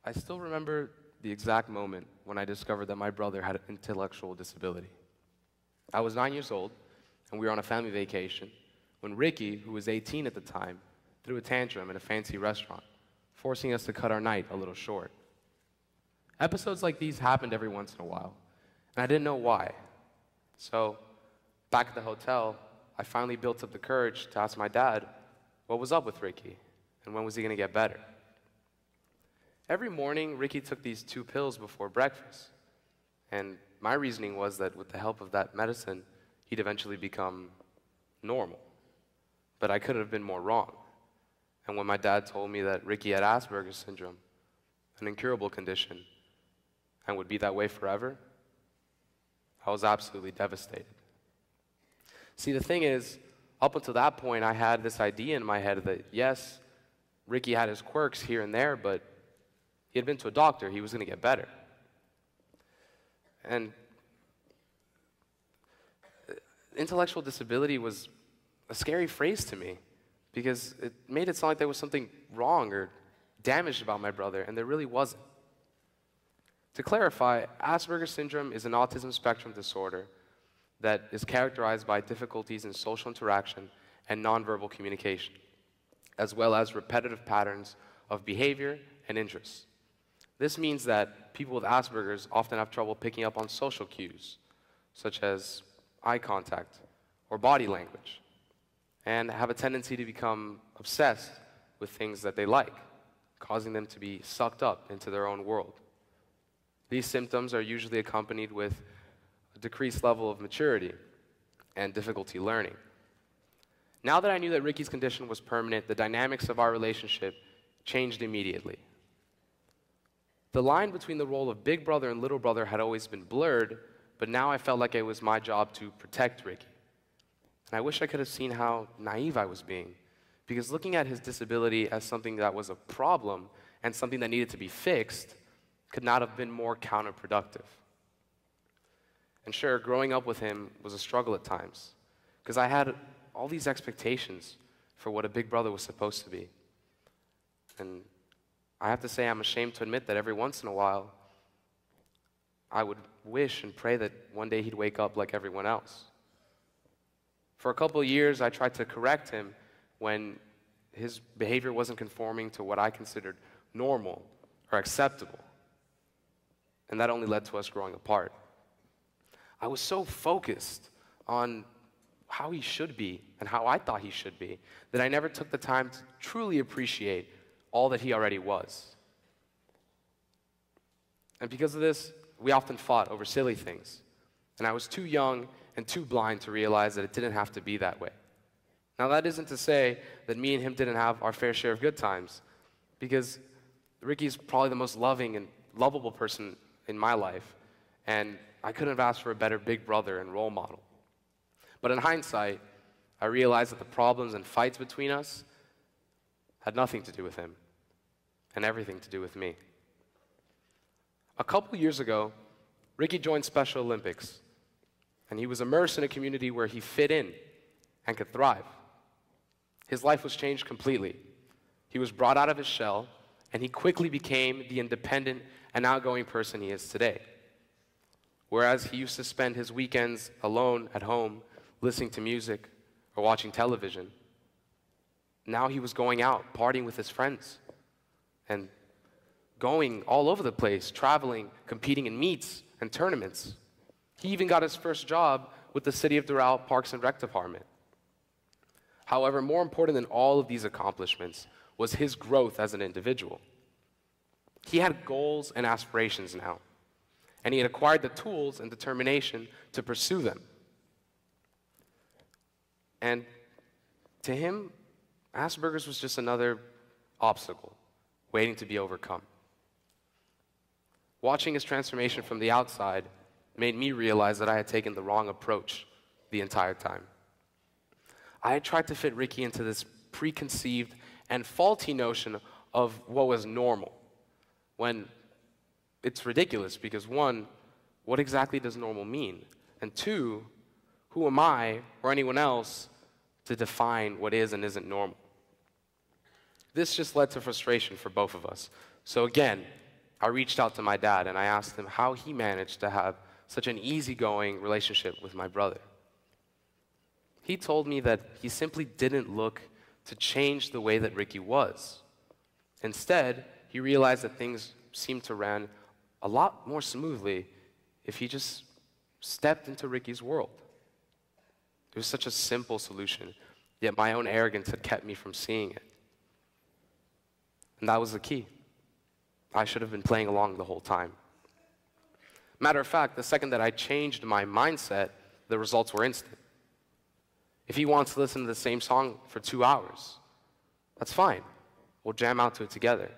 I still remember the exact moment when I discovered that my brother had an intellectual disability. I was 9 years old, and we were on a family vacation when Ricky, who was 18 at the time, threw a tantrum in a fancy restaurant, forcing us to cut our night a little short. Episodes like these happened every once in a while, and I didn't know why. So, back at the hotel, I finally built up the courage to ask my dad what was up with Ricky, and when was he going to get better. Every morning, Ricky took these 2 pills before breakfast, and my reasoning was that with the help of that medicine, he'd eventually become normal. But I couldn't have been more wrong. And when my dad told me that Ricky had Asperger's syndrome, an incurable condition, and would be that way forever, I was absolutely devastated. See, the thing is, up until that point, I had this idea in my head that, yes, Ricky had his quirks here and there, but he had been to a doctor, he was going to get better. And intellectual disability was a scary phrase to me because it made it sound like there was something wrong or damaged about my brother, and there really wasn't. To clarify, Asperger's syndrome is an autism spectrum disorder that is characterized by difficulties in social interaction and nonverbal communication, as well as repetitive patterns of behavior and interests. This means that people with Asperger's often have trouble picking up on social cues, such as eye contact or body language, and have a tendency to become obsessed with things that they like, causing them to be sucked up into their own world. These symptoms are usually accompanied with a decreased level of maturity and difficulty learning. Now that I knew that Ricky's condition was permanent, the dynamics of our relationship changed immediately. The line between the role of big brother and little brother had always been blurred, but now I felt like it was my job to protect Ricky. And I wish I could have seen how naive I was being, because looking at his disability as something that was a problem and something that needed to be fixed could not have been more counterproductive. And sure, growing up with him was a struggle at times, because I had all these expectations for what a big brother was supposed to be. And I have to say I'm ashamed to admit that every once in a while, I would wish and pray that one day he'd wake up like everyone else. For a couple of years, I tried to correct him when his behavior wasn't conforming to what I considered normal or acceptable. And that only led to us growing apart. I was so focused on how he should be and how I thought he should be that I never took the time to truly appreciate all that he already was. And because of this, we often fought over silly things. And I was too young and too blind to realize that it didn't have to be that way. Now, that isn't to say that me and him didn't have our fair share of good times, because Ricky's probably the most loving and lovable person in my life, and I couldn't have asked for a better big brother and role model. But in hindsight, I realized that the problems and fights between us had nothing to do with him and everything to do with me. A couple years ago, Ricky joined Special Olympics, and he was immersed in a community where he fit in and could thrive. His life was changed completely. He was brought out of his shell, and he quickly became the independent and outgoing person he is today. Whereas he used to spend his weekends alone at home, listening to music or watching television, now he was going out, partying with his friends, and going all over the place, traveling, competing in meets and tournaments. He even got his first job with the City of Doral Parks and Rec Department. However, more important than all of these accomplishments was his growth as an individual. He had goals and aspirations now, and he had acquired the tools and determination to pursue them. And to him, Asperger's was just another obstacle waiting to be overcome. Watching his transformation from the outside made me realize that I had taken the wrong approach the entire time. I had tried to fit Ricky into this preconceived and faulty notion of what was normal, when it's ridiculous because, one, what exactly does normal mean? And two, who am I or anyone else to define what is and isn't normal? This just led to frustration for both of us. So again, I reached out to my dad and I asked him how he managed to have such an easygoing relationship with my brother. He told me that he simply didn't look to change the way that Ricky was. Instead, he realized that things seemed to run a lot more smoothly if he just stepped into Ricky's world. It was such a simple solution, yet my own arrogance had kept me from seeing it. And that was the key. I should have been playing along the whole time. Matter of fact, the second that I changed my mindset, the results were instant. If he wants to listen to the same song for 2 hours, that's fine. We'll jam out to it together.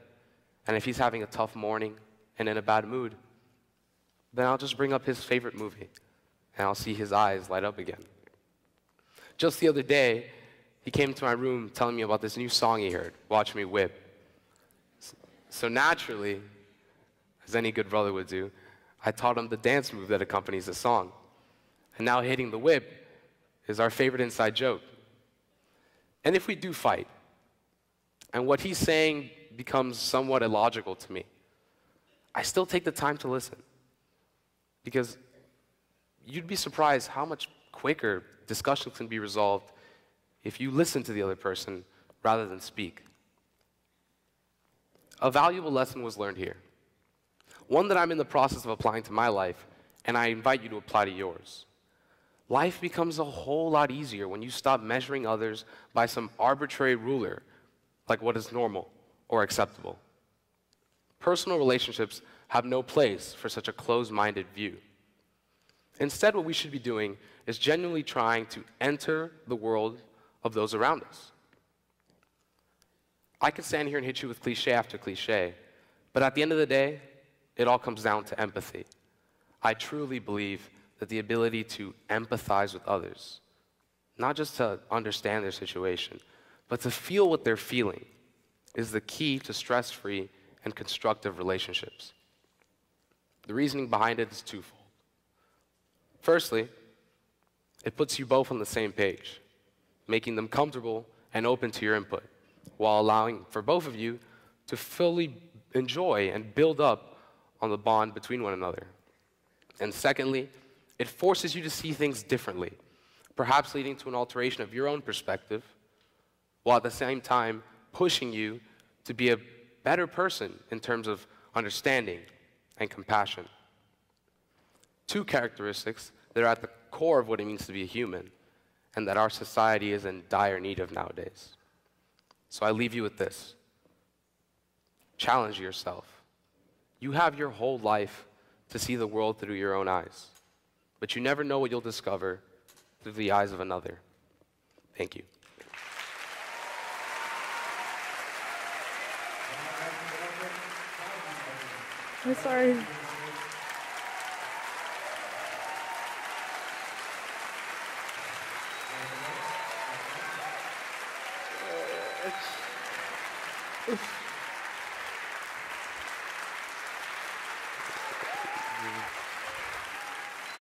And if he's having a tough morning and in a bad mood, then I'll just bring up his favorite movie, and I'll see his eyes light up again. Just the other day, he came to my room telling me about this new song he heard, Watch Me Whip. So naturally, as any good brother would do, I taught him the dance move that accompanies the song. And now hitting the whip is our favorite inside joke. And if we do fight, and what he's saying becomes somewhat illogical to me, I still take the time to listen. Because you'd be surprised how much quicker discussions can be resolved if you listen to the other person rather than speak. A valuable lesson was learned here. One that I'm in the process of applying to my life, and I invite you to apply to yours. Life becomes a whole lot easier when you stop measuring others by some arbitrary ruler, like what is normal or acceptable. Personal relationships have no place for such a closed-minded view. Instead, what we should be doing is genuinely trying to enter the world of those around us. I could stand here and hit you with cliche after cliche, but at the end of the day, it all comes down to empathy. I truly believe that the ability to empathize with others, not just to understand their situation, but to feel what they're feeling, is the key to stress-free and constructive relationships. The reasoning behind it is twofold. Firstly, it puts you both on the same page, making them comfortable and open to your input, while allowing for both of you to fully enjoy and build up on the bond between one another. And secondly, it forces you to see things differently, perhaps leading to an alteration of your own perspective, while at the same time pushing you to be a better person in terms of understanding and compassion. Two characteristics that are at the core of what it means to be a human, and that our society is in dire need of nowadays. So I leave you with this. Challenge yourself. You have your whole life to see the world through your own eyes, but you never know what you'll discover through the eyes of another. Thank you. I'm sorry. Oof.